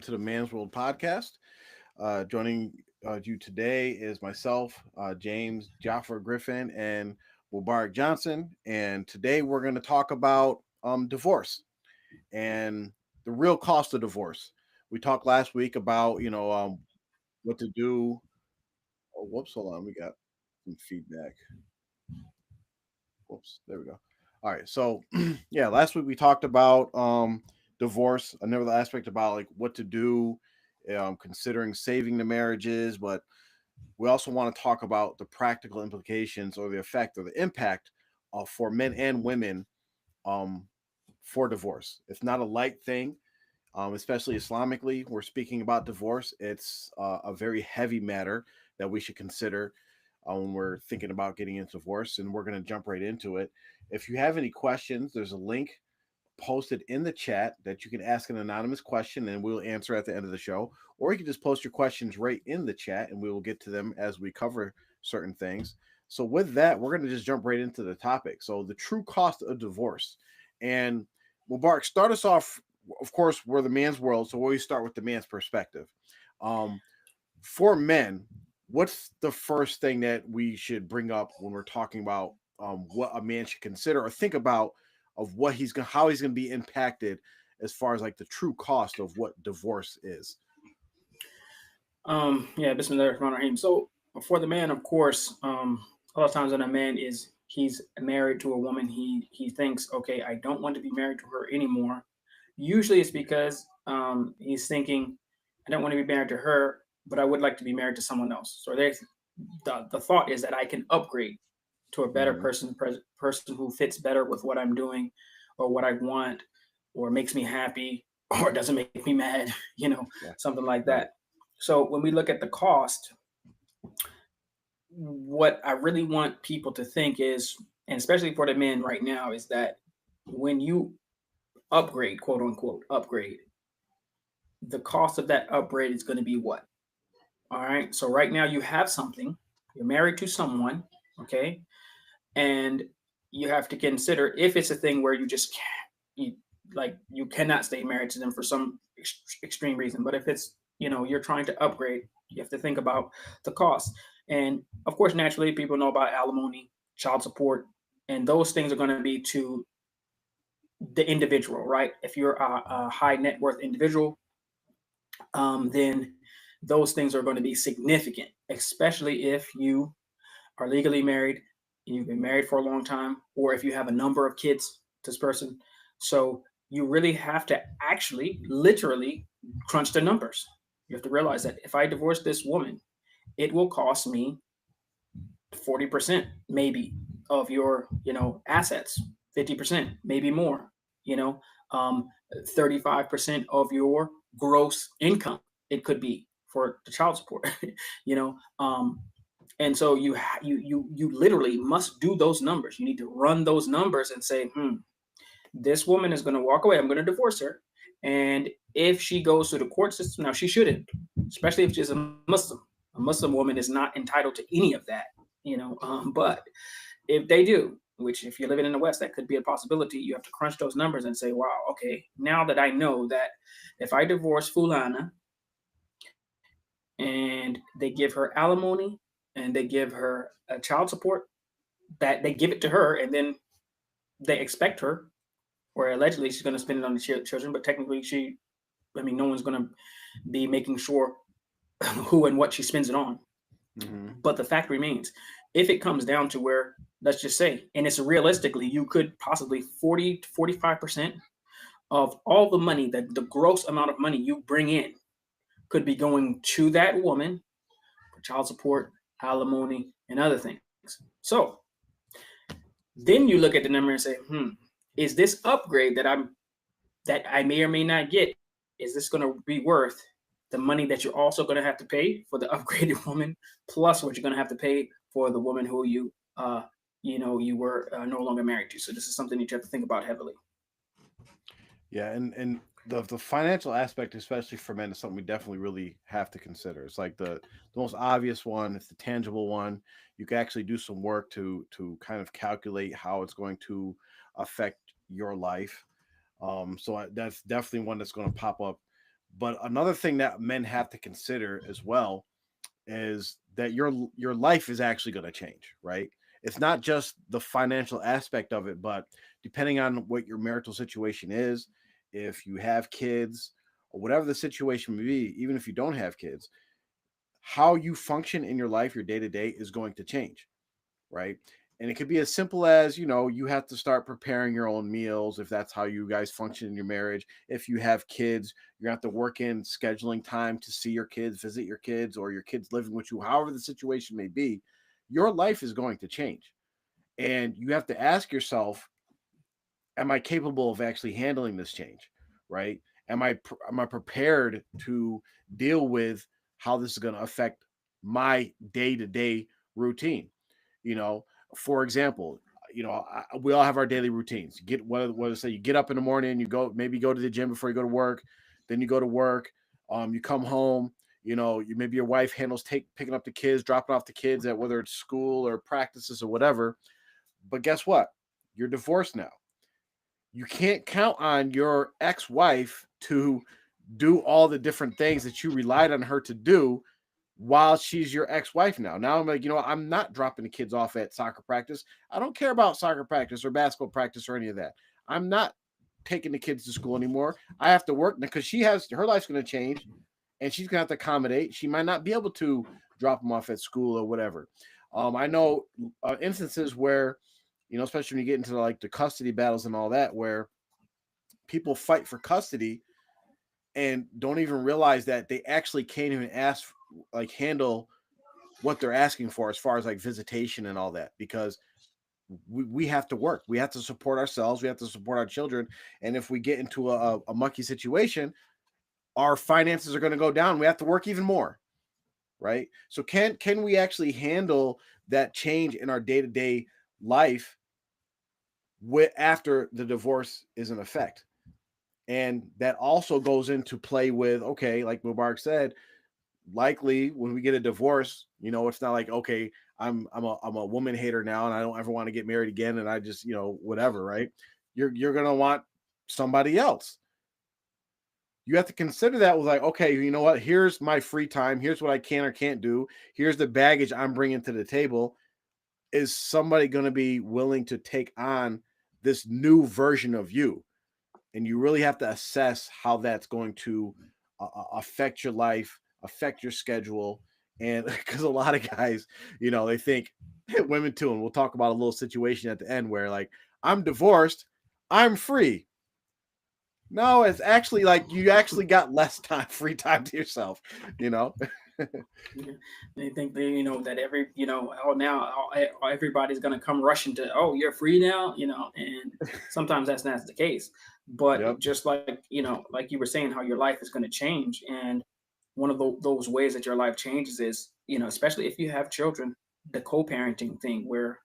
to the Man's World podcast. Joining you today is myself, James Jaffer Griffin, and Mubarak Johnson. And today we're going to talk about divorce and the real cost of divorce. We talked last week about what to do. Oh, whoops, hold on, we got some feedback. Whoops, there we go. All right, so yeah, last week we talked about divorce, another aspect about like what to do, considering saving the marriages, but we also want to talk about the practical implications or the effect or the impact for men and women um, for divorce. It's not a light thing, especially Islamically. We're speaking about divorce. It's a very heavy matter that we should consider when we're thinking about getting into divorce, and we're going to jump right into it. If you have any questions, there's a link posted in the chat that you can ask an anonymous question and we'll answer at the end of the show. Or you can just post your questions right in the chat and we will get to them as we cover certain things. So, with that, we're going to just jump right into the topic. So, the true cost of divorce. And Mubarak, start us off. Of course, we're the man's world, so we always start with the man's perspective. Um, for men, what's the first thing that we should bring up when we're talking about what a man should consider or think about of what he's going, how he's going to be impacted as far as like the true cost of what divorce is? Yeah, Bismillahirrahmanirrahim. So for the man, of course, a lot of times when a man he's married to a woman, he thinks, okay, I don't want to be married to her anymore. Usually, it's because he's thinking, I don't want to be married to her, but I would like to be married to someone else. So there's the thought is that I can upgrade to a better Mm-hmm. person who fits better with what I'm doing, or what I want, or makes me happy, or doesn't make me mad, Yeah. something like Right. that. So when we look at the cost, what I really want people to think is, and especially for the men right now, is that when you upgrade, quote unquote, upgrade, the cost of that upgrade is going to be what? All right. So right now you have something, you're married to someone, okay? And you have to consider if it's a thing where you just can't, you cannot stay married to them for some extreme reason. But if it's, you're trying to upgrade, you have to think about the cost. And of course, naturally, people know about alimony, child support, and those things are going to be to the individual, right? If you're a high net worth individual, then those things are going to be significant, especially if you are legally married, you've been married for a long time, or if you have a number of kids, this person. So you really have to actually, literally crunch the numbers. You have to realize that if I divorce this woman, it will cost me 40% maybe of your, assets, 50%, maybe more, you know, um, 35% of your gross income, it could be for the child support, you know, um, and so you literally must do those numbers. You need to run those numbers and say, this woman is going to walk away. I'm going to divorce her. And if she goes through the court system, now she shouldn't, especially if she's a Muslim. A Muslim woman is not entitled to any of that, but if they do, which if you're living in the West, that could be a possibility, you have to crunch those numbers and say, wow, okay, now that I know that if I divorce Fulana and they give her alimony and they give her a child support, that they give it to her and then they expect her, or allegedly she's going to spend it on the children, but technically no one's going to be making sure who and what she spends it on. Mm-hmm. But the fact remains, if it comes down to where, let's just say, and it's realistically, you could possibly 40 to 45% of all the money, that the gross amount of money you bring in could be going to that woman for child support, alimony, and other things. So then you look at the number and say, is this upgrade that I may or may not get, is this going to be worth the money that you're also going to have to pay for the upgraded woman, plus what you're going to have to pay for the woman who you were no longer married to? So this is something that you have to think about heavily. Yeah, and the financial aspect, especially for men, is something we definitely really have to consider. It's like the most obvious one. It's the tangible one. You can actually do some work to kind of calculate how it's going to affect your life. So that's definitely one that's going to pop up But another thing that men have to consider as well is that your life is actually going to change, right? It's not just the financial aspect of it, but depending on what your marital situation is, if you have kids or whatever the situation may be, even if you don't have kids, how you function in your life, your day to day is going to change, right? And it could be as simple as, you have to start preparing your own meals if that's how you guys function in your marriage. If you have kids, you're going to have to work in scheduling time to see your kids, visit your kids, or your kids living with you, however the situation may be. Your life is going to change. And you have to ask yourself, am I capable of actually handling this change? Right? Am I prepared to deal with how this is going to affect my day-to-day routine? You know, for example, we all have our daily routines. What say you get up in the morning, you go to the gym before you go to work, then you go to work, you come home, maybe your wife handles picking up the kids, dropping off the kids at whether it's school or practices or whatever. But guess what? You're divorced now. You can't count on your ex-wife to do all the different things that you relied on her to do while she's your ex-wife now. Now I'm like, I'm not dropping the kids off at soccer practice. I don't care about soccer practice or basketball practice or any of that. I'm not taking the kids to school anymore. I have to work because her life's going to change and she's going to have to accommodate. She might not be able to drop them off at school or whatever. I know instances where, especially when you get into like the custody battles and all that, where people fight for custody and don't even realize that they actually can't even handle what they're asking for as far as like visitation and all that, because we have to work. We have to support ourselves. We have to support our children. And if we get into a mucky situation, our finances are going to go down. We have to work even more. Right. So can we actually handle that change in our day-to-day life after the divorce is in effect? And that also goes into play with, okay, like Mubarak said, likely when we get a divorce, it's not like, okay, I'm a woman hater now and I don't ever want to get married again and I just, whatever, right? You're gonna want somebody else. You have to consider that with like, okay, you know what? Here's my free time. Here's what I can or can't do. Here's the baggage I'm bringing to the table. Is somebody going to be willing to take on this new version of you? And you really have to assess how that's going to affect your life, affect your schedule. And because a lot of guys, they think women too, and we'll talk about a little situation at the end where like, I'm divorced, I'm free. No, it's actually like you actually got less time, free time to yourself, Yeah. They think that oh, now everybody's gonna come rushing to, oh, you're free now, and sometimes that's not the case. But Yep. just like like you were saying, how your life is going to change, and one of those ways that your life changes is, especially if you have children, the co-parenting thing, where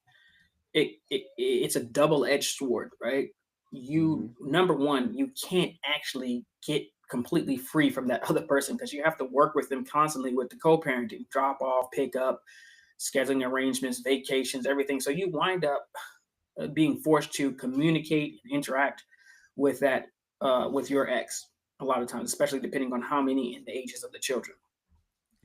it's a double-edged sword, right? Mm-hmm. Number one, you can't actually get completely free from that other person because you have to work with them constantly with the co-parenting, drop off, pick up, scheduling arrangements, vacations, everything. So you wind up being forced to communicate and interact with that with your ex a lot of times, especially depending on how many and the ages of the children.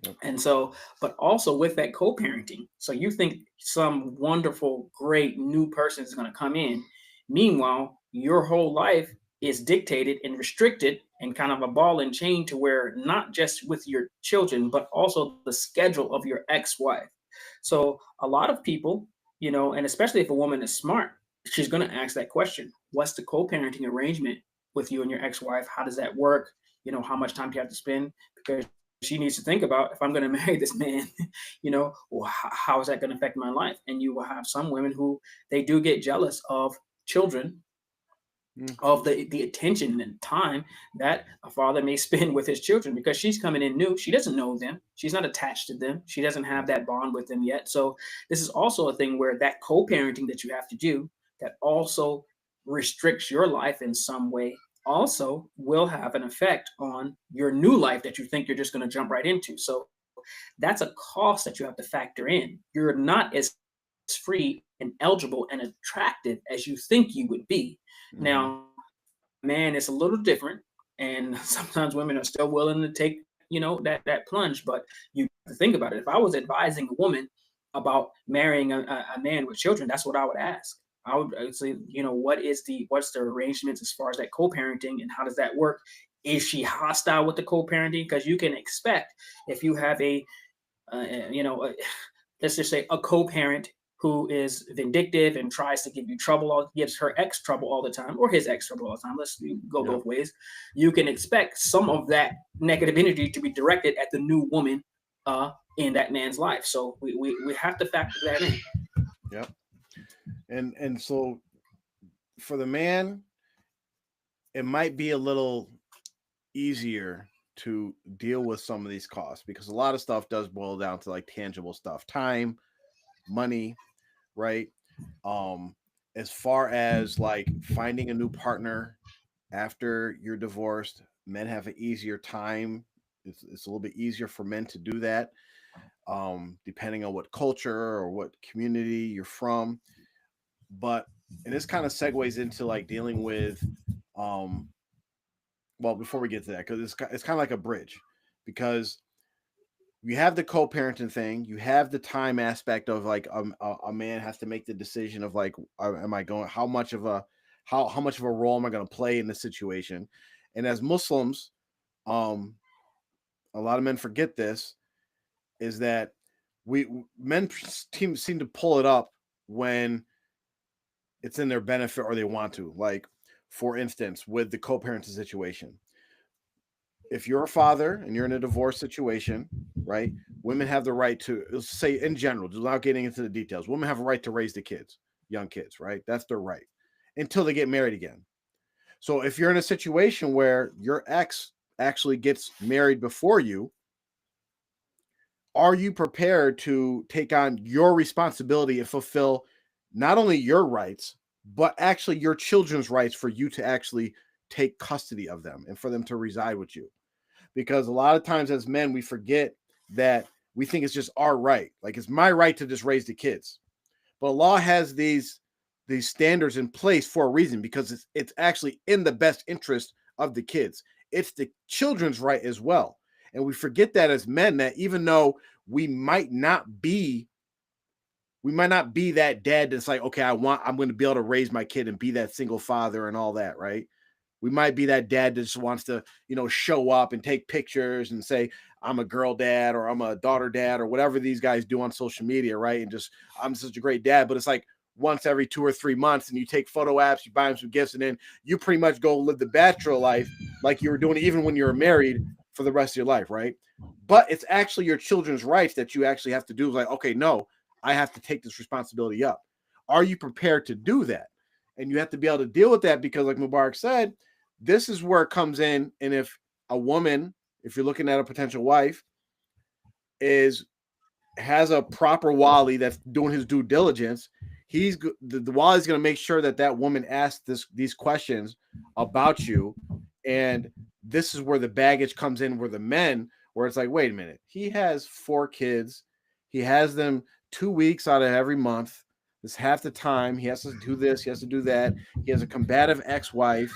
Yep. And so, but also with that co-parenting, so you think some wonderful, great new person is going to come in. Meanwhile, your whole life is dictated and restricted and kind of a ball and chain to where not just with your children, but also the schedule of your ex-wife. So a lot of people, and especially if a woman is smart, she's going to ask that question: what's the co-parenting arrangement with you and your ex-wife? How does that work? How much time do you have to spend? Because she needs to think about, if I'm going to marry this man, well, how is that going to affect my life? And you will have some women who they do get jealous of children, Mm. of the attention and time that a father may spend with his children, because she's coming in new. She doesn't know them. She's not attached to them. She doesn't have that bond with them yet. So this is also a thing where that co-parenting that you have to do, that also restricts your life in some way, also will have an effect on your new life that you think you're just going to jump right into. So that's a cost that you have to factor in. You're not as free and eligible and attractive as you think you would be. Mm-hmm. Now, man, it's a little different. and sometimes women are still willing to take, that plunge. But you have to think about it. If I was advising a woman about marrying a man with children, that's what I would ask. I would say, what's the arrangements as far as that co-parenting, and how does that work? Is she hostile with the co-parenting? Because you can expect, if you have uh, you know, a, let's just say, a co-parent who is vindictive and tries to give you trouble, gives her ex trouble all the time, or his ex trouble all the time. Let's go Yep. both ways. You can expect some of that negative energy to be directed at the new woman in that man's life. So we have to factor that in. Yep. And so for the man, it might be a little easier to deal with some of these costs because a lot of stuff does boil down to like tangible stuff, time, money, right? As far as like finding a new partner after you're divorced, men have an easier time. It's a little bit easier for men to do that, depending on what culture or what community you're from. But and this kind of segues into like dealing with um well, before we get to that, because it's kind of like a bridge, because you have the co-parenting thing, you have the time aspect of like a man has to make the decision of like, am I going, how much of a role am I going to play in the situation, and as Muslims, um, a lot of men forget this, is that we men seem to pull it up when it's in their benefit or they want to, like for instance with the co-parenting situation. If you're a father and you're in a divorce situation, right? Women have the right to, let's say in general, without getting into the details, women have a right to raise the kids, young kids, right? That's their right until they get married again. So if you're in a situation where your ex actually gets married before you, are you prepared to take on your responsibility and fulfill not only your rights, but actually your children's rights for you to actually take custody of them and for them to reside with you? Because a lot of times as men we forget that we think it's just our right, like it's my right to just raise the kids, but law has these standards in place for a reason, because it's actually in the best interest of the kids. It's the children's right as well, and we forget that as men, that even though we might not be that dad that's like, okay, I'm going to be able to raise my kid and be that single father and all that, right? We might be that dad that just wants to, show up and take pictures and say, I'm a girl dad or I'm a daughter dad or whatever these guys do on social media, right? And just, I'm such a great dad. But it's like once every 2 or 3 months, and you take photo apps, you buy them some gifts, and then you pretty much go live the bachelor life like you were doing even when you were married for the rest of your life, right? But it's actually your children's rights that you actually have to do. Like, okay, no, I have to take this responsibility up. Are you prepared to do that? And you have to be able to deal with that, because like Mubarak said, this is where it comes in. And if a woman, if you're looking at a potential wife, has a proper wali that's doing his due diligence, the wali's going to make sure that woman asks these questions about you. And this is where the baggage comes in, where the men, where it's like, wait a minute, he has 4 kids, he has them 2 weeks out of every month, this half the time, he has to do this, he has to do that, he has a combative ex-wife,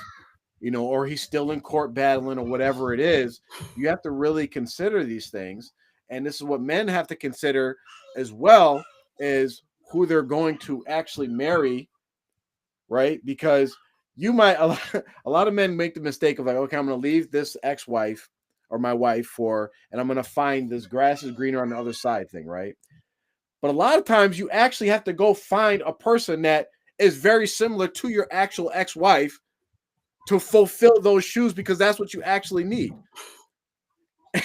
or he's still in court battling or whatever it is. You have to really consider these things. And this is what men have to consider as well, is who they're going to actually marry, right? Because a lot of men make the mistake of like, okay, I'm going to leave this ex-wife or my wife and I'm going to find this grass is greener on the other side thing, right? But a lot of times you actually have to go find a person that is very similar to your actual ex-wife to fulfill those shoes, because that's what you actually need.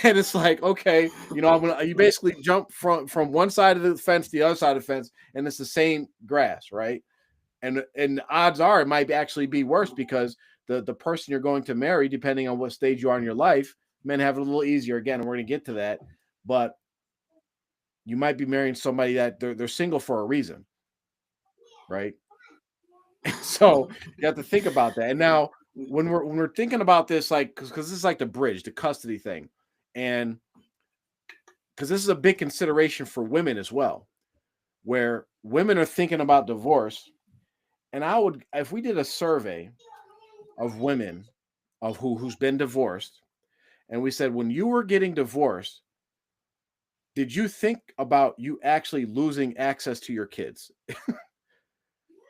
And it's like, okay, you basically jump from one side of the fence to the other side of the fence, and it's the same grass, right? And odds are it might actually be worse, because the person you're going to marry, depending on what stage you are in your life, men have it a little easier. Again, we're going to get to that, but you might be marrying somebody that they're single for a reason, right? So you have to think about that. And now when we're thinking about this, like, because this is like the bridge, the custody thing, and because this is a big consideration for women as well, where women are thinking about divorce. And if we did a survey of women of who's been divorced, and we said, when you were getting divorced, did you think about you actually losing access to your kids?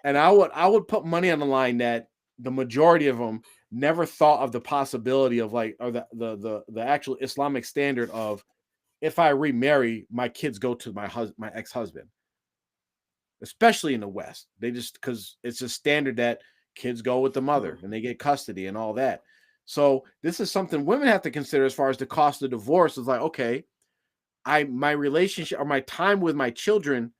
And I would put money on the line that the majority of them never thought of the possibility of, like, or the actual Islamic standard of, if I remarry, my kids go to my ex-husband, especially in the West. They just, because it's a standard that kids go with the mother and they get custody and all that. So this is something women have to consider as far as the cost of divorce. Is like, okay, my relationship or my time with my children,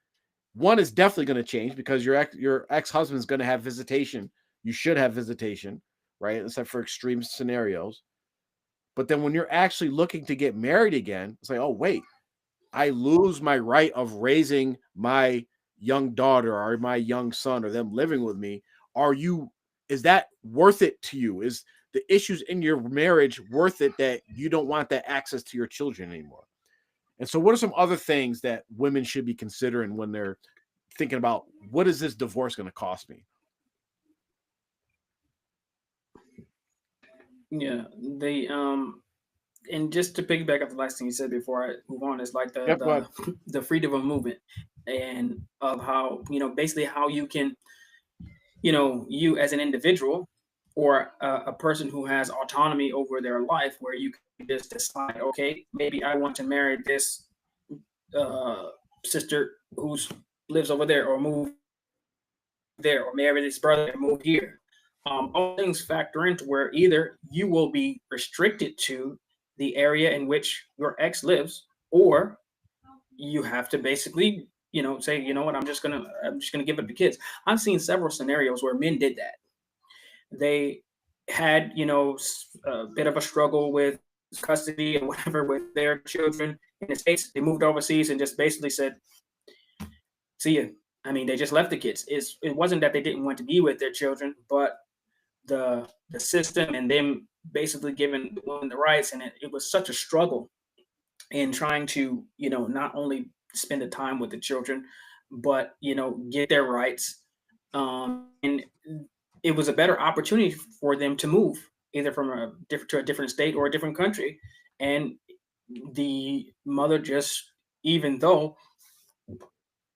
one is definitely going to change because your ex-husband is going to have visitation. You should have visitation, right? Except for extreme scenarios. But then when you're actually looking to get married again, it's like, oh wait, I lose my right of raising my young daughter or my young son or them living with me. Is that worth it to you? Is the issues in your marriage worth it that you don't want that access to your children anymore? And so what are some other things that women should be considering when they're thinking about, what is this divorce going to cost me? Yeah, and just to piggyback up the last thing you said before I move on, is like Yep, go ahead. the freedom of movement, and of how, basically how you can, you as an individual, or a person who has autonomy over their life, where you can just decide, okay, maybe I want to marry this uh, sister who's lives over there, or move there, or marry this brother and move here. All things factor into where either you will be restricted to the area in which your ex lives, or you have to basically, say, you know what, I'm just gonna give up the kids. I've seen several scenarios where men did that. They had, a bit of a struggle with custody and whatever with their children in the States. They moved overseas and just basically said, see ya. I mean, they just left the kids. It wasn't that they didn't want to be with their children, but the system and them basically giving the women the rights, and it was such a struggle in trying to, not only spend the time with the children, but get their rights. And it was a better opportunity for them to move either from a different state or a different country. And the mother just, even though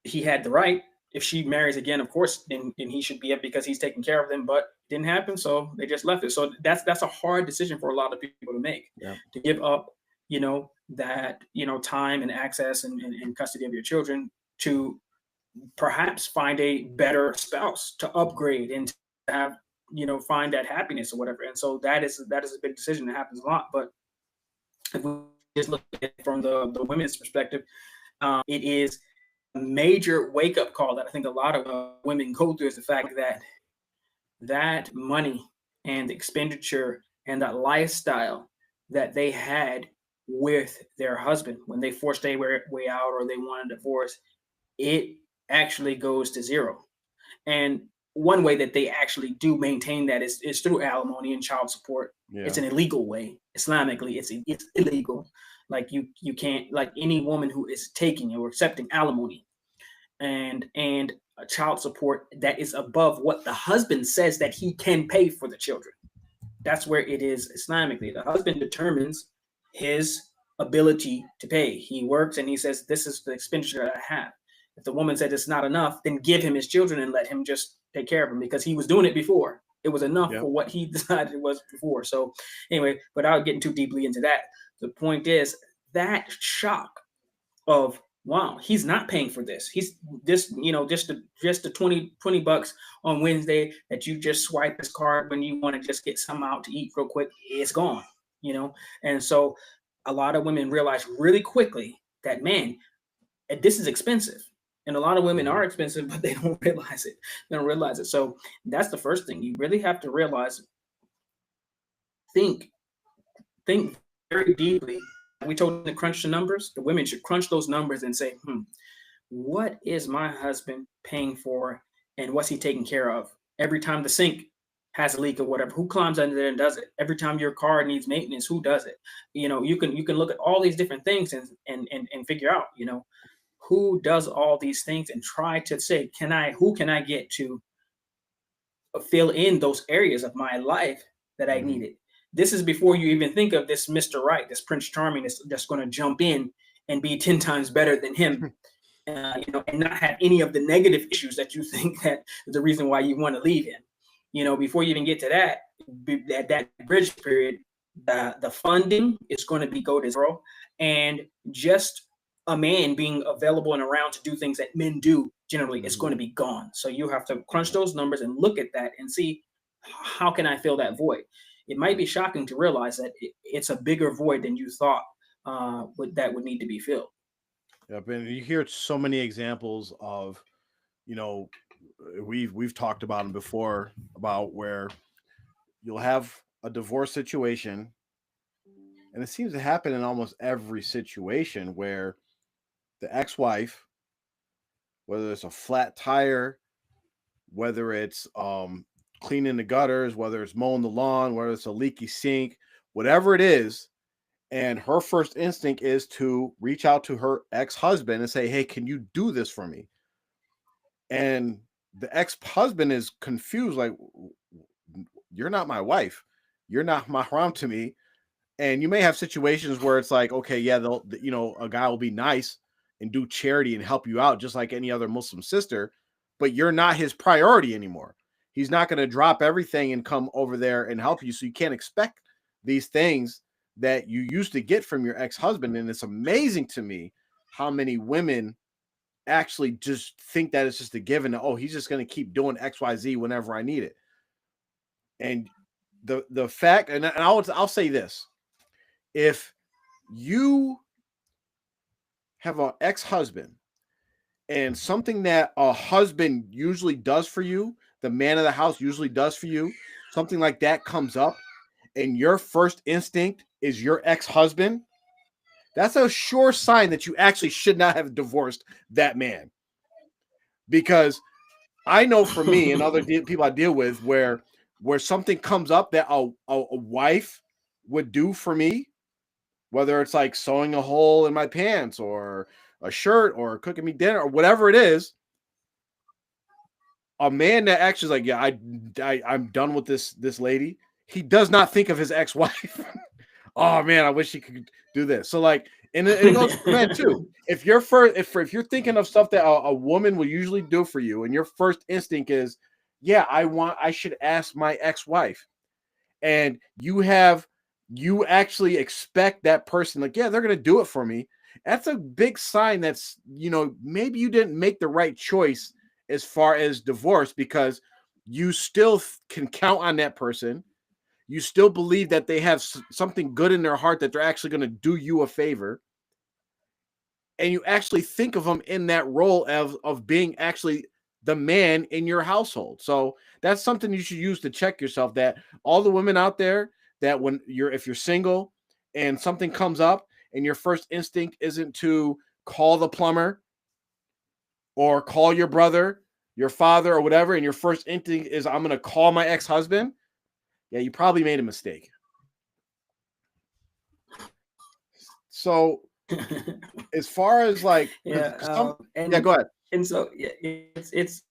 he had the right, if she marries again, of course, then he should be up because he's taking care of them. But it didn't happen, so they just left it. So that's a hard decision for a lot of people to make, Yeah. to give up, that time and access and custody of your children, to perhaps find a better spouse, to upgrade and to have, find that happiness or whatever. And so that is a big decision that happens a lot. But if we just look at it from the women's perspective, it is a major wake up call that I think a lot of women go through, is the fact that money and the expenditure and that lifestyle that they had with their husband when they forced their way out or they want a divorce, it actually goes to zero. And one way that they actually do maintain that is through alimony and child support. Yeah. It's an illegal way. Islamically, it's illegal. Like you can't, like, any woman who is taking or accepting alimony and a child support that is above what the husband says that he can pay for the children. That's where it is Islamically. The husband determines his ability to pay. He works and he says, this is the expenditure that I have. If the woman said it's not enough, then give him his children and let him just take care of them, because he was doing it before. It was enough Yep. for what he decided it was before. So anyway, without getting too deeply into that, the point is that shock of, wow, he's not paying for this. He's this, just the 20 bucks on Wednesday that you just swipe his card when you want to just get some out to eat real quick, it's gone, And so a lot of women realize really quickly that, man, this is expensive. And a lot of women are expensive, but they don't realize it. They don't realize it. So that's the first thing. You really have to realize, think very deeply. We told them to crunch the numbers. The women should crunch those numbers and say, what is my husband paying for, and what's he taking care of? Every time the sink has a leak or whatever, who climbs under there and does it? Every time your car needs maintenance, who does it? You can look at all these different things and figure out, who does all these things, and try to say, who can I get to fill in those areas of my life that I needed? this is before you even think of this Mr. Right, this Prince Charming is just going to jump in and be 10 times better than him, and not have any of the negative issues that you think that is the reason why you want to leave him. Before you even get to that bridge period, the funding is going to go to zero, and just a man being available and around to do things that men do generally is going to be gone. So you have to crunch those numbers and look at that and see, how can I fill that void? It might be shocking to realize that it's a bigger void than you thought that would need to be filled. Yep, and you hear so many examples of, we've talked about them before, about where you'll have a divorce situation, and it seems to happen in almost every situation where the ex-wife, whether it's a flat tire, whether it's cleaning the gutters, whether it's mowing the lawn, whether it's a leaky sink, whatever it is, and her first instinct is to reach out to her ex-husband and say, hey, can you do this for me? And the ex-husband is confused, like, you're not my wife. You're not mahram to me. And you may have situations where it's like, okay, yeah, a guy will be nice and do charity and help you out just like any other Muslim sister, but you're not his priority anymore. He's not going to drop everything and come over there and help you. So you can't expect these things that you used to get from your ex-husband. And it's amazing to me how many women actually just think that it's just a given. Oh, he's just going to keep doing XYZ whenever I need it. And the fact, and I'll say this, if you have an ex-husband and something that a husband usually does for you, the man of the house usually does for you, something like that comes up, and your first instinct is your ex-husband, that's a sure sign that you actually should not have divorced that man. Because I know for me and other people I deal with, where something comes up that a wife would do for me, whether it's like sewing a hole in my pants or a shirt or cooking me dinner or whatever it is, a man that actually is like, yeah, I'm done with this lady, he does not think of his ex-wife. Oh man, I wish he could do this. So like, and it goes for men too. If you're thinking of stuff that a woman will usually do for you, and your first instinct is, yeah, I should ask my ex-wife, and you actually expect that person, like, yeah, they're gonna do it for me. That's a big sign that's, maybe you didn't make the right choice as far as divorce, because you still can count on that person. You still believe that they have something good in their heart, that they're actually going to do you a favor. And you actually think of them in that role of being actually the man in your household. So that's something you should use to check yourself, that all the women out there, that if you're single and something comes up and your first instinct isn't to call the plumber or call your brother, your father, or whatever, and your first instinct is, I'm going to call my ex-husband, yeah, you probably made a mistake. So as far as like, yeah, go ahead. And so it's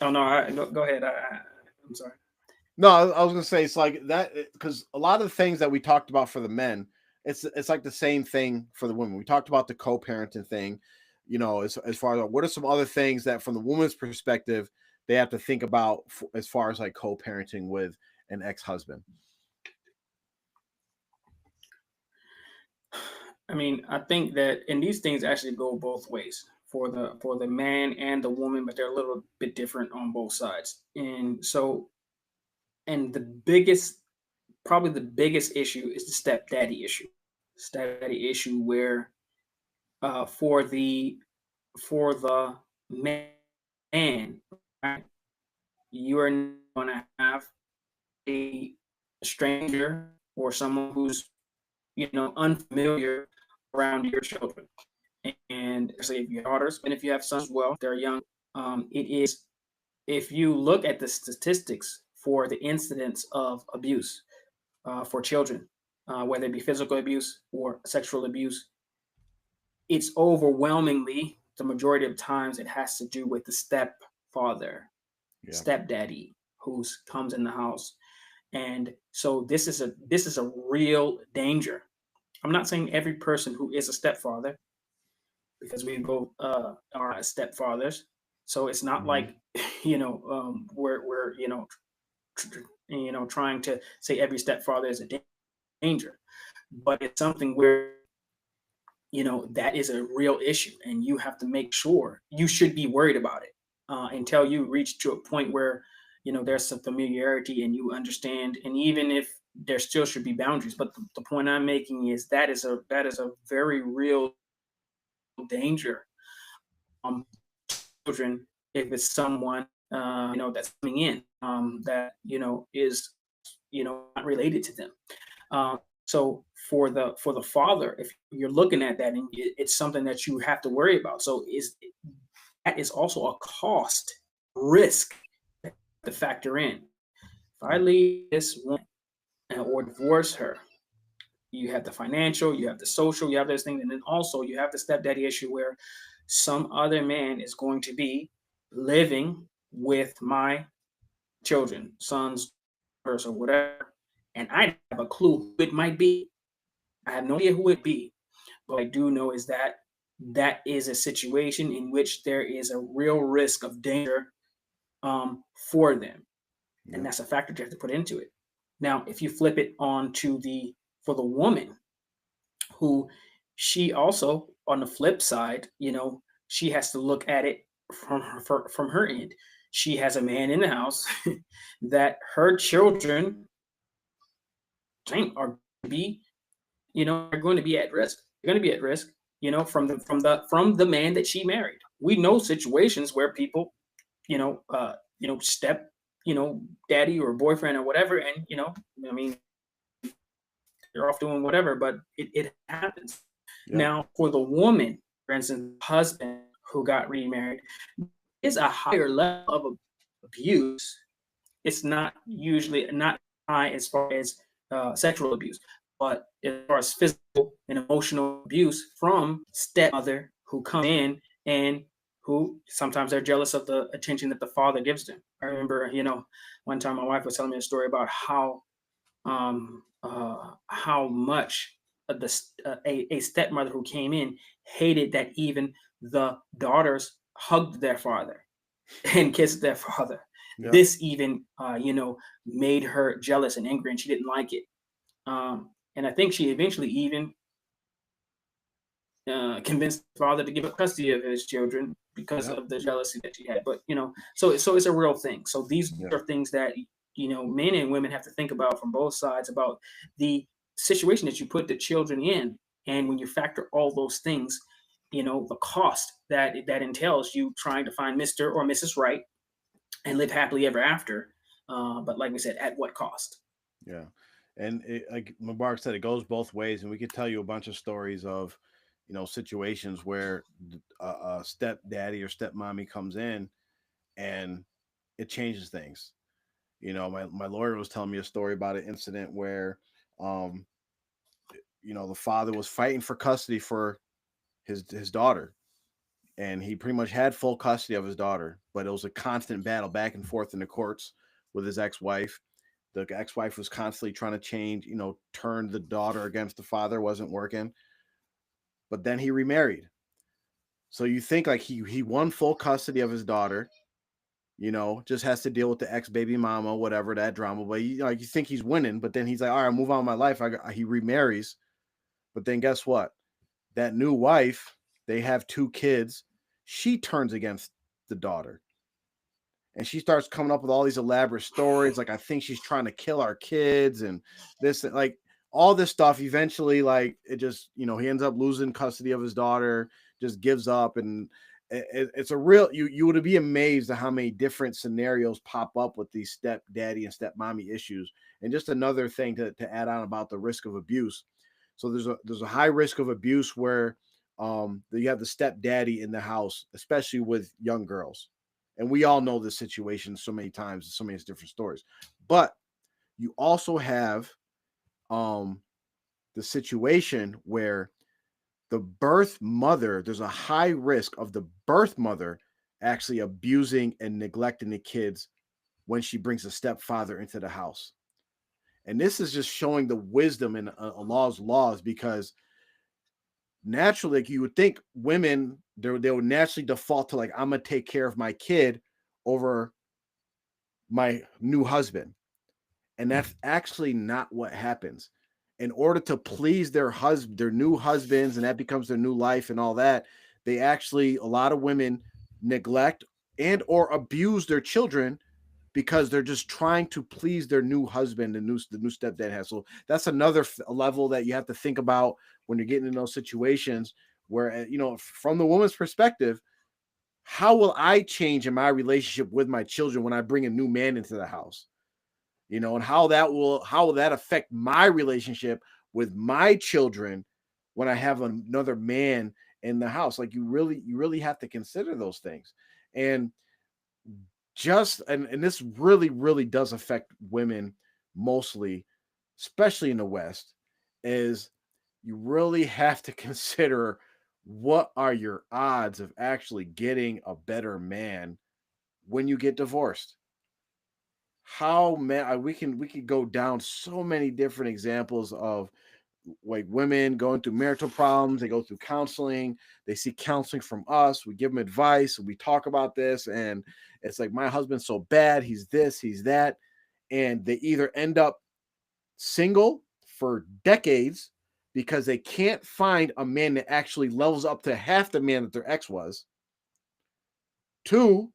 oh no, go ahead. I'm sorry. No, I was gonna say, it's like that, because a lot of the things that we talked about for the men, it's like the same thing for the women. We talked about the co-parenting thing, as far as what are some other things that from the woman's perspective they have to think about as far as like co-parenting with an ex-husband. I mean, I think that, and these things actually go both ways for the man and the woman, but they're a little bit different on both sides. And so, and probably the biggest issue is the stepdaddy issue. Stepdaddy issue where for the man, right, you are going to have a stranger or someone who's unfamiliar around your children, and especially if you have daughters, and if you have sons as well, they're young. It is, if you look at the statistics for the incidence of abuse for children, whether it be physical abuse or sexual abuse, it's overwhelmingly, the majority of times, it has to do with the stepfather, stepdaddy, who comes in the house. And so this is a real danger. I'm not saying every person who is a stepfather, because we both are stepfathers. So it's not Hmm. like we're trying to say every stepfather is a danger, but it's something where that is a real issue, and you have to make sure you should be worried about it until you reach to a point where there's some familiarity and you understand, and even if there still should be boundaries. But the point I'm making is that is a very real danger. Um, children, if it's someone that's coming in that is not related to them. So for the father, if you're looking at that, and it's something that you have to worry about. So is that is also a cost risk to factor in. If I Yeah. leave this woman or divorce her, you have the financial, you have the social, you have those things, and then also you have the stepdaddy issue where some other man is going to be living with my children, sons, daughters, or whatever, and I don't have a clue who it might be. I have no idea who it be, but I do know is that that is a situation in which there is a real risk of danger for them, and Yeah. that's a factor you have to put into it. Now, if you flip it on to the for the woman, who she also on the flip side, she has to look at it from her end. She has a man in the house that her children are be are going to be at risk. They're going to be at risk, from the man that she married. We know situations where people, step, daddy or boyfriend or whatever, and I mean, they're off doing whatever, but it happens. Yep. Now, for the woman, for instance, husband who got remarried, is a higher level of abuse. It's not usually not high as far as sexual abuse, but as far as physical and emotional abuse from stepmother who come in and who sometimes they're jealous of the attention that the father gives them. I remember, one time my wife was telling me a story about how much a stepmother who came in hated that even the daughters hugged their father and kissed their father. Yep. This even, made her jealous and angry, and she didn't like it. And I think she eventually even convinced the father to give up custody of his children because Yep. of the jealousy that she had. But so it's a real thing. So these Yeah. are things that men and women have to think about from both sides about the situation that you put the children in, and when you factor all those things, the cost that entails you trying to find Mister or Mrs. Right and live happily ever after. But like we said, at what cost? Yeah. And like Mubarak said, it goes both ways, and we could tell you a bunch of stories of, situations where a stepdaddy or stepmommy comes in and it changes things. My lawyer was telling me a story about an incident where, um, the father was fighting for custody for his daughter, and he pretty much had full custody of his daughter, but it was a constant battle back and forth in the courts with his ex-wife. The ex-wife was constantly trying to change, turn the daughter against the father, wasn't working. But then he remarried. So you think like he won full custody of his daughter, just has to deal with the ex baby mama, whatever that drama. But you think he's winning, but then he's like, all right, I'll move on with my life. He remarries, but then guess what? That new wife, they have two kids. She turns against the daughter, and she starts coming up with all these elaborate stories. Like, I think she's trying to kill our kids, and this, like, all this stuff. Eventually, like, it just, he ends up losing custody of his daughter, just gives up, and it's a real. You would be amazed at how many different scenarios pop up with these stepdaddy and stepmommy issues. And just another thing to add on about the risk of abuse. So there's a high risk of abuse where you have the stepdaddy in the house, especially with young girls. And we all know this situation so many times, so many different stories. But you also have um the situation where the birth mother, there's a high risk of the birth mother actually abusing and neglecting the kids when she brings a stepfather into the house. And this is just showing the wisdom in Allah's laws, because naturally, like, you would think women, they would naturally default to, like, I'm gonna take care of my kid over my new husband. And that's actually not what happens. In order to please their new husbands, and that becomes their new life and all that, they actually, a lot of women neglect and or abuse their children because they're just trying to please their new husband, and the new stepdad has. So that's another level that you have to think about when you're getting in those situations where, from the woman's perspective, how will I change in my relationship with my children when I bring a new man into the house? And how will that affect my relationship with my children when I have another man in the house? Like, you really have to consider those things. And and this really does affect women mostly, especially in the West, is you really have to consider what are your odds of actually getting a better man when you get divorced. How man we could go down so many different examples of, like, women going through marital problems. They go through counseling, they seek counseling from us, we give them advice, we talk about this, and it's like, my husband's so bad, he's this, he's that. And they either end up single for decades because they can't find a man that actually levels up to half the man that their ex was. Two,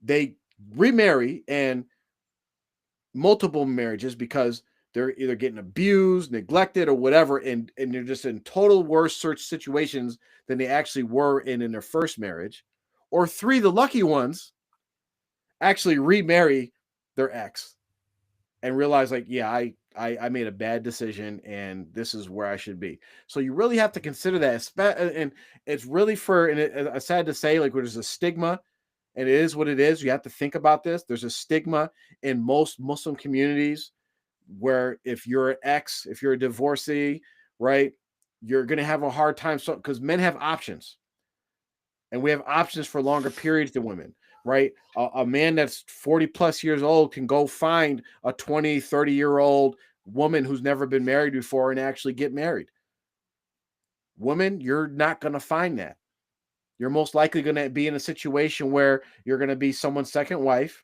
they remarry, and multiple marriages, because they're either getting abused, neglected, or whatever, and they're just in total worse search situations than they actually were in their first marriage. Or three, the lucky ones actually remarry their ex and realize, like, yeah, I made a bad decision, and this is where I should be. So you really have to consider that. And it's really it's sad to say, like, there's a stigma, and it is what it is. You have to think about this. There's a stigma in most Muslim communities where if you're an ex, if you're a divorcee, right, you're going to have a hard time. So, because men have options, and we have options for longer periods than women, right? A man that's 40 plus years old can go find a 20, 30-year-old woman who's never been married before and actually get married. Women, you're not going to find that. You're most likely going to be in a situation where you're going to be someone's second wife,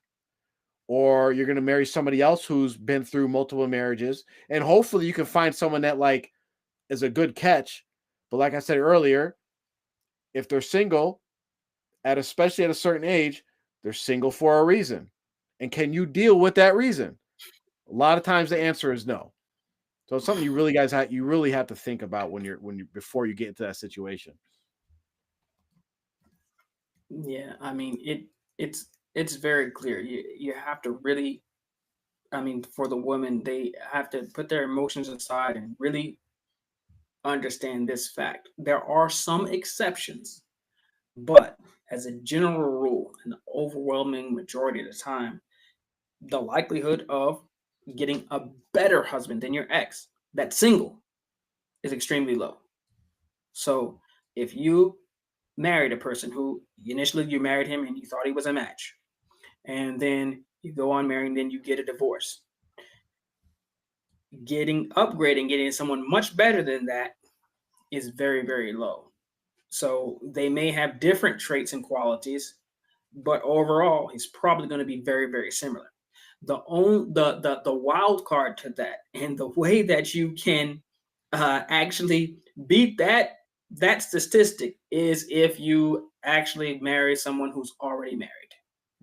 or you're going to marry somebody else who's been through multiple marriages. And hopefully you can find someone that, like, is a good catch. But like I said earlier, if they're single, especially at a certain age, they're single for a reason. And can you deal with that reason? A lot of times the answer is no. So it's something you really have to think about before you get into that situation. Yeah, I mean, it's very clear. You have to really, I mean, for the women, they have to put their emotions aside and really understand this fact. There are some exceptions, but as a general rule, an overwhelming majority of the time, the likelihood of getting a better husband than your ex that's single is extremely low. So if you married a person who initially you married him and you thought he was a match, and then you go on marrying, then you get a divorce, upgrading, getting someone much better than that is very, very low. So they may have different traits and qualities, but overall, he's probably going to be very, very similar. The wild card to that, and the way that you can actually beat that statistic, is if you actually marry someone who's already married.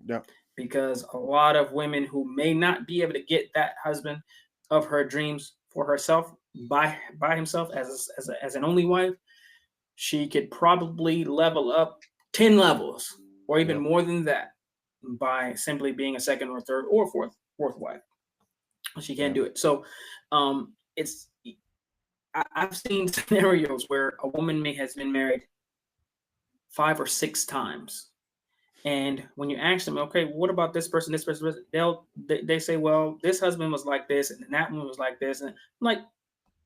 Yeah. Because a lot of women who may not be able to get that husband of her dreams for herself by himself as an only wife, she could probably level up 10 levels or even more than that by simply being a second or third or fourth wife. She can't do it. So I've seen scenarios where a woman has been married 5 or 6 times. And when you ask them, okay, what about this person, they say, well, this husband was like this, and that one was like this. And I'm like,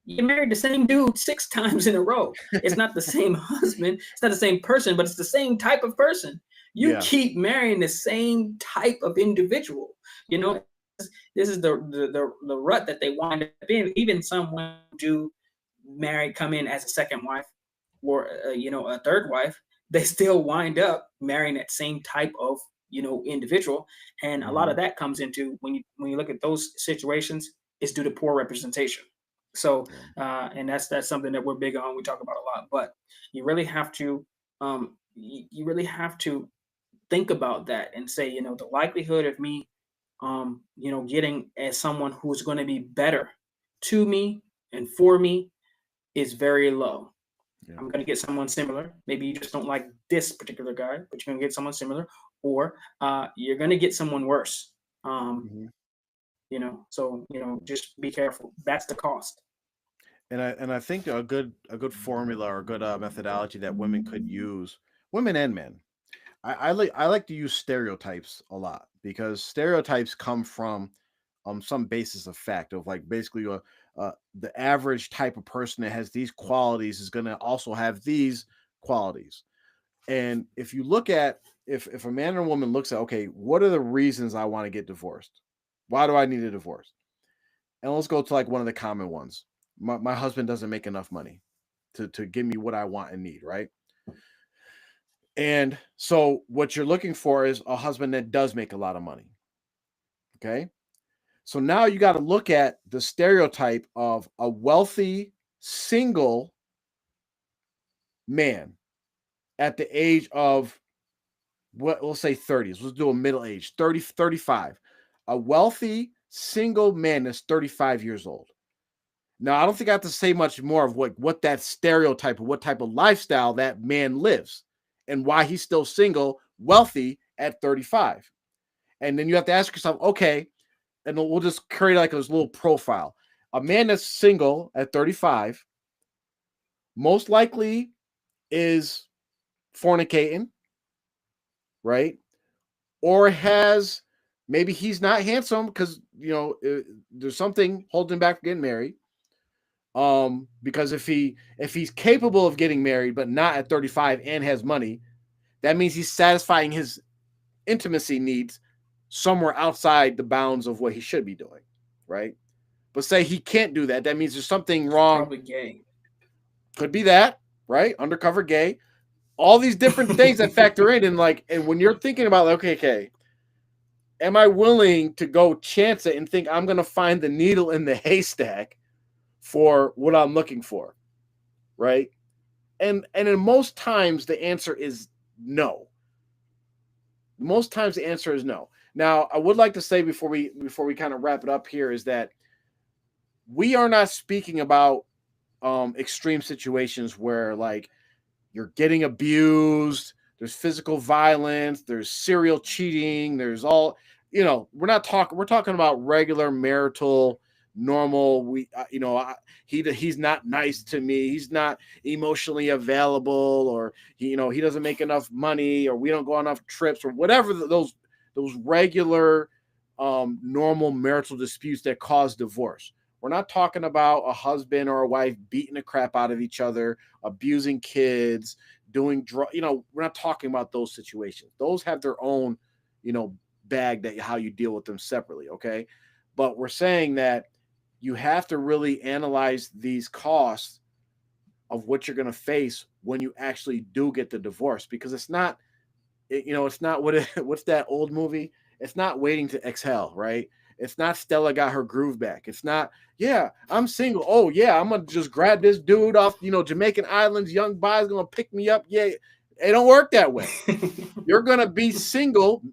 you married the same dude 6 times in a row. It's not the same husband. It's not the same person, but it's the same type of person. You keep marrying the same type of individual. This this is the rut that they wind up in. Even some women do come in as a second wife or a third wife, they still wind up marrying that same type of individual, and a lot Mhm. of that comes into when you look at those situations is due to poor representation. So Yeah. and that's something that we're big on, we talk about a lot, but you really have to you really have to think about that and say, the likelihood of me getting as someone who's going to be better to me and for me is very low. Yeah. I'm going to get someone similar. Maybe you just don't like this particular guy, but you're going to get someone similar, or you're going to get someone worse. Um, Mhm. so just be careful. That's the cost. And I think a good formula or a good methodology that women could use, women and men. I like to use stereotypes a lot because stereotypes come from some basis of fact of like basically the average type of person that has these qualities is going to also have these qualities. And if you look at if a man or woman looks at, okay, what are the reasons I want to get divorced? Why do I need a divorce? And let's go to like one of the common ones. My husband doesn't make enough money to give me what I want and need, right? And so what you're looking for is a husband that does make a lot of money. Okay. So now you got to look at the stereotype of a wealthy single man at the age of what we'll say 30s. Let's do a middle age, 30, 35. A wealthy single man that's 35 years old. Now, I don't think I have to say much more of what that stereotype of what type of lifestyle that man lives and why he's still single, wealthy at 35. And then you have to ask yourself, okay, and we'll just create like a little profile. A man that's single at 35 most likely is fornicating, right? Or has maybe he's not handsome because there's something holding him back from getting married. Because if he's capable of getting married but not at 35 and has money, that means he's satisfying his intimacy needs somewhere outside the bounds of what he should be doing, right? But say he can't do that, that means there's something wrong. Probably gay. Could be that, right? Undercover gay. All these different things that factor in, and like, and when you're thinking about, like, okay, am I willing to go chance it and think I'm going to find the needle in the haystack for what I'm looking for, right? And in most times the answer is no. Most times the answer is no. Now, I would like to say before we kind of wrap it up here is that we are not speaking about extreme situations where like you're getting abused, there's physical violence, there's serial cheating, there's all, we're talking about regular marital normal. He's not nice to me, he's not emotionally available, or he doesn't make enough money, or we don't go on enough trips, or whatever those regular normal marital disputes that cause divorce. We're not talking about a husband or a wife beating the crap out of each other, abusing kids, doing drugs. We're not talking about those situations. Those have their own, bag that how you deal with them separately. Okay. But we're saying that you have to really analyze these costs of what you're going to face when you actually do get the divorce, because it's not what's that old movie? It's not Waiting to Exhale, right? It's not Stella got her groove back. It's not, yeah, I'm single. Oh yeah, I'm gonna just grab this dude off, Jamaican Islands, young guy's gonna pick me up. Yeah, it don't work that way. You're gonna be single,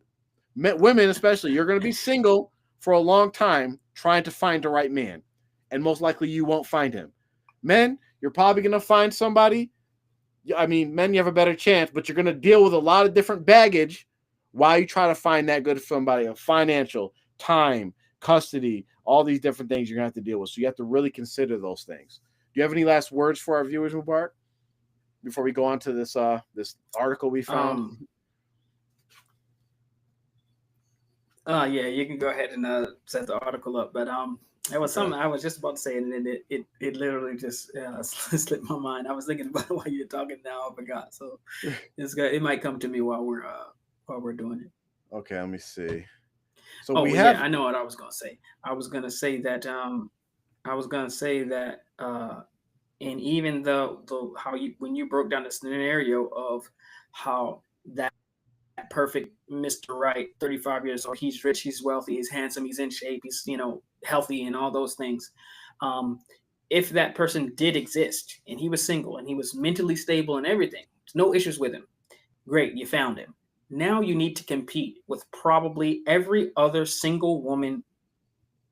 women especially. You're gonna be single for a long time trying to find the right man, and most likely you won't find him. Men, you're probably gonna find somebody. I mean, men, you have a better chance, but you're going to deal with a lot of different baggage while you try to find that good somebody, of financial, time, custody, all these different things you're going to have to deal with. So you have to really consider those things. Do you have any last words for our viewers, Mubarak, before we go on to this article we found? Yeah, you can go ahead and set the article up, but it was something I was just about to say, and then it literally just slipped my mind. I was thinking about it while you're talking. Now I forgot. So it might come to me while we're doing it. Okay, let me see. So Oh we well, yeah, have I know what I was gonna say. I was gonna say that and even the how you when you broke down the scenario of how that perfect Mr. Right, 35 years old, he's rich, he's wealthy, he's handsome, he's in shape, he's healthy and all those things. Um, if that person did exist and he was single and he was mentally stable and everything, no issues with him. Great, you found him. Now you need to compete with probably every other single woman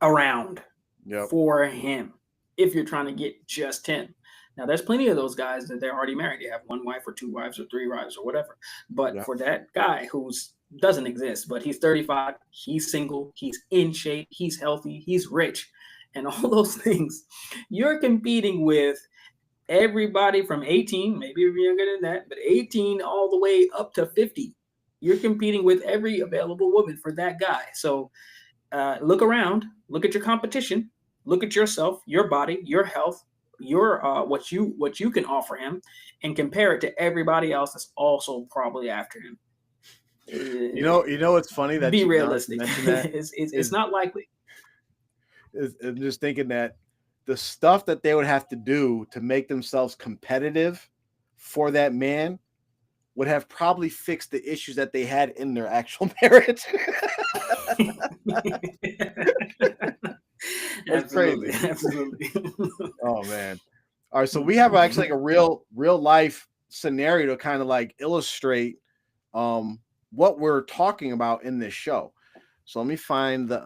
around yep, for him if you're trying to get just him. Now, there's plenty of those guys that they're already married. They have one wife or two wives or three wives or whatever. But yep. for that guy who's doesn't exist, but he's 35, he's single, he's in shape, he's healthy, he's rich, and all those things, you're competing with everybody from 18, maybe even younger than that, but 18 all the way up to 50. You're competing with every available woman for that guy. So look around, look at your competition, look at yourself, your body, your health, your what you can offer him, and compare it to everybody else that's also probably after him. You know what's funny that Be you now that you realistic. mentioned that It's is not likely. I'm just thinking that the stuff that they would have to do to make themselves competitive for that man would have probably fixed the issues that they had in their actual marriage. That's Absolutely, crazy. absolutely. Oh man. All right, so we have actually like a real life scenario to kind of like illustrate what we're talking about in this show. So let me find the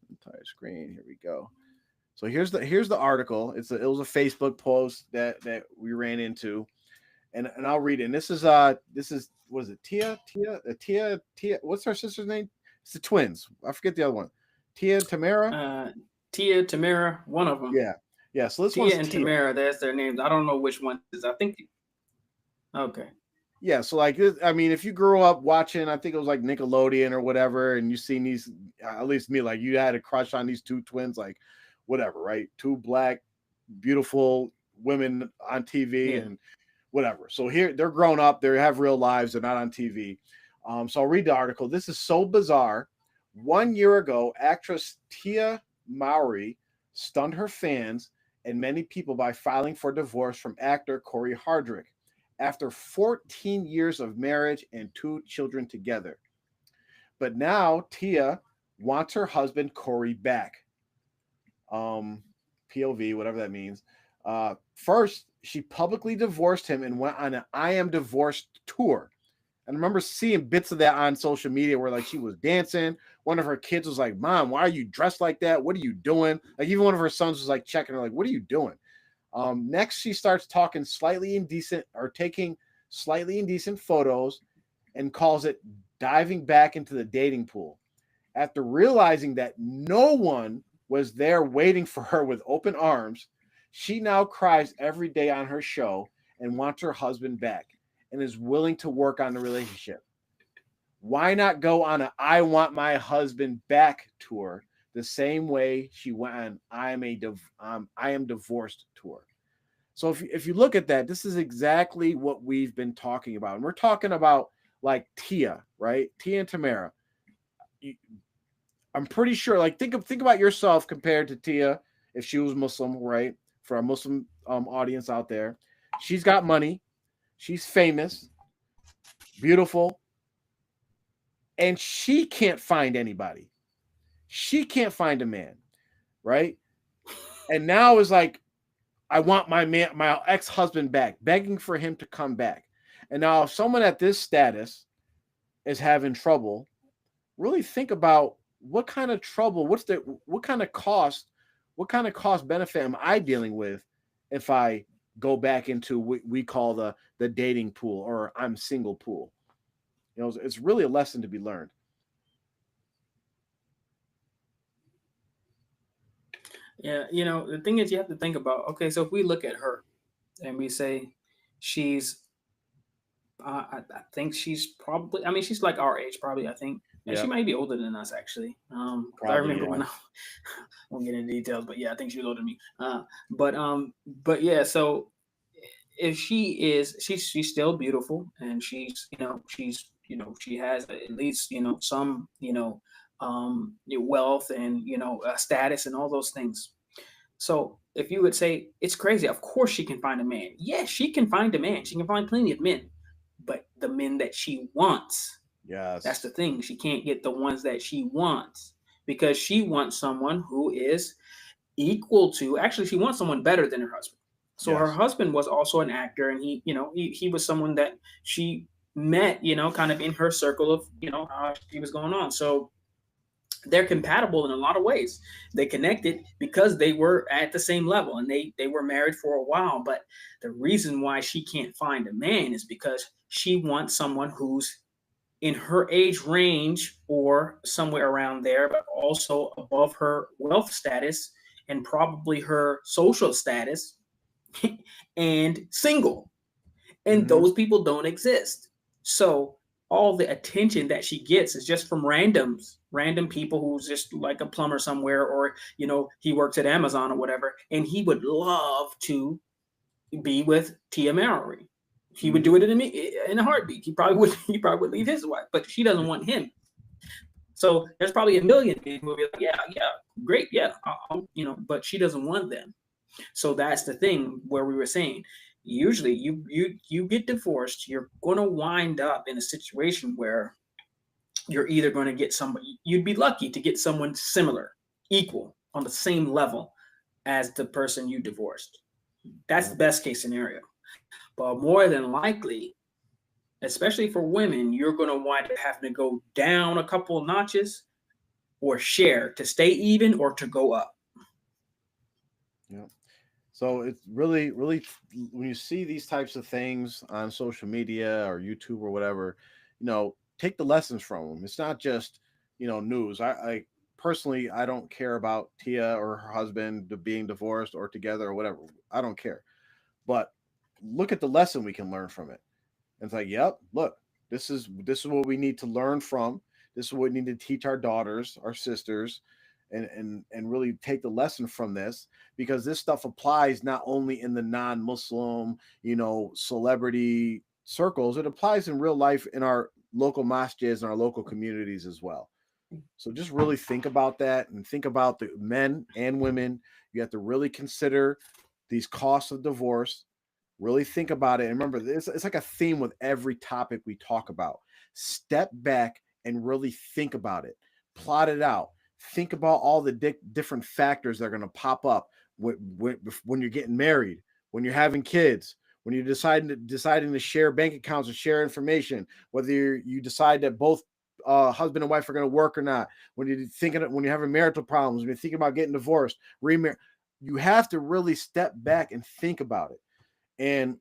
entire screen. Here we go. So here's the article. It was a Facebook post that we ran into, and I'll read it. And this is what is it? Tia. What's her sister's name? It's the twins. I forget the other one. Tia Tamara. Tia, Tamara, one of them. Yeah, yeah. So this Tia one's and Tia. Tamara, that's their names. I don't know which one is. I think. Okay. Yeah, so like I mean, if you grew up watching, I think it was like Nickelodeon or whatever, and you seen these, at least me, like you had a crush on these two twins, like whatever, right? Two black, beautiful women on TV Yeah. and whatever. So here they're grown up, they have real lives, they're not on TV. So I'll read the article. This is so bizarre. 1 year ago, actress Tia Mowry stunned her fans and many people by filing for divorce from actor Corey Hardrick after 14 years of marriage and two children together. But now Tia wants her husband Corey back. POV, whatever that means. First, she publicly divorced him and went on an I Am Divorced tour. And I remember seeing bits of that on social media where like she was dancing. One of her kids was like, "Mom, why are you dressed like that? What are you doing?" Like even one of her sons was like checking her, like, "What are you doing?" Next, she starts talking slightly indecent or taking slightly indecent photos and calls it diving back into the dating pool. After realizing that no one was there waiting for her with open arms, she now cries every day on her show and wants her husband back and is willing to work on the relationship. Why not go on a I want my husband back tour the same way she went on I am divorced tour? So if you look at that, this is exactly what we've been talking about. And we're talking about like Tia, right? Tia and Tamara. I'm pretty sure, like think about yourself compared to Tia if she was Muslim, right? For our Muslim audience out there. She's got money, she's famous, beautiful, and she can't find anybody. She can't find a man, right? And now is like, I want my ex-husband back, begging for him to come back. And now if someone at this status is having trouble, really think about what kind of trouble, what kind of cost benefit am I dealing with if I go back into what we call the dating pool or I'm single pool. You know, it's really a lesson to be learned. Yeah. The thing is, you have to think about. Okay, so if we look at her and we say she's, I think she's probably. I mean, she's like our age, probably. I think. And she Yeah, might be older than us, actually. 'Cause I probably. remember Yeah. when I won't get into details, but yeah, I think she was older than me. But yeah, so if she's still beautiful and she's she has at least, some, wealth and, status and all those things. So if you would say it's crazy, of course she can find a man. Yes, she can find a man. She can find plenty of men, but the men that she wants, that's the Yes. thing. She can't get the ones that she wants because she wants someone who is equal to, actually, she wants someone better than her husband. So her Yes. husband was also an actor, and he was someone that she met, kind of in her circle of, how she was going on. So they're compatible in a lot of ways. They connected because they were at the same level and they were married for a while. But the reason why she can't find a man is because she wants someone who's in her age range or somewhere around there, but also above her wealth status and probably her social status and single. And Hmm. those people don't exist. So all the attention that she gets is just from random people who's just like a plumber somewhere, or he works at Amazon or whatever, and he would love to be with Tia Mowry. He would Hmm. do it in a heartbeat. He probably would leave his wife, but she doesn't want him. So there's probably a million people who will be like, yeah, great, yeah, but she doesn't want them. So that's the thing where we were saying, usually you get divorced, you're going to wind up in a situation where you're either going to get somebody, you'd be lucky to get someone similar, equal, on the same level as the person you divorced. That's Yeah. the best case scenario. But more than likely, especially for women, you're going to wind up having to go down a couple of notches or share to stay even or to go up. Yeah. So it's really, really, when you see these types of things on social media or YouTube or whatever, take the lessons from them. It's not just, news. I personally, I don't care about Tia or her husband being divorced or together or whatever. I don't care. But look at the lesson we can learn from it. And it's like, yep, look, this is what we need to learn from. This is what we need to teach our daughters, our sisters, and really take the lesson from this, because this stuff applies not only in the non-Muslim, celebrity circles. It applies in real life in our local masjids and our local communities as well. So just really think about that and think about the men and women. You have to really consider these costs of divorce. Really think about it. And remember, it's like a theme with every topic we talk about. Step back and really think about it. Plot it out. Think about all the different factors that are going to pop up when you're getting married, when you're having kids, when you're deciding to share bank accounts or share information, whether you decide that both husband and wife are going to work or not, when you're having marital problems, when you're thinking about getting divorced, you have to really step back and think about it. And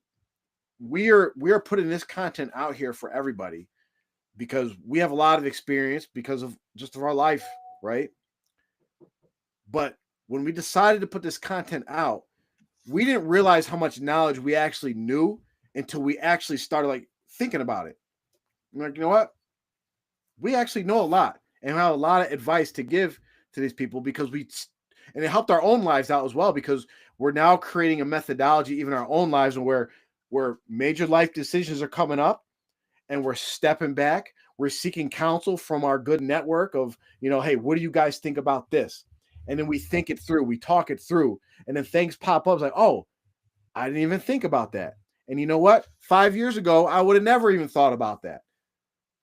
we are putting this content out here for everybody because we have a lot of experience because of just of our life, right? But when we decided to put this content out, we didn't realize how much knowledge we actually knew until we actually started like thinking about it. I'm like, you know what? We actually know a lot and have a lot of advice to give to these people, because and it helped our own lives out as well, because we're now creating a methodology even our own lives, and where major life decisions are coming up and we're stepping back, we're seeking counsel from our good network of, hey, what do you guys think about this? And then we think it through, we talk it through, and then things pop up like, oh, I didn't even think about that. And you know what? 5 years ago, I would have never even thought about that.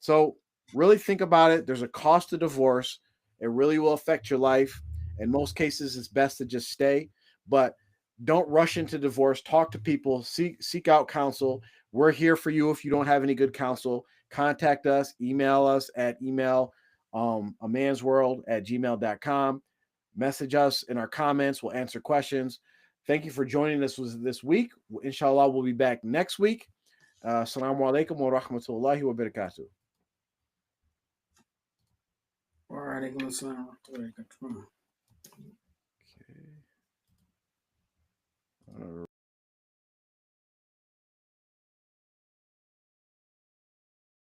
So really think about it. There's a cost to divorce. It really will affect your life. In most cases, it's best to just stay, but don't rush into divorce. Talk to people, seek out counsel. We're here for you. If you don't have any good counsel, contact us, email us at amansworld@gmail.com. Message us in our comments. We'll answer questions. Thank you for joining us this week. Inshallah, we'll be back next week. Assalamu alaikum wa rahmatullahi wa barakatuh. Wa alaikum assalam wa rahmatullahi wa barakatuh.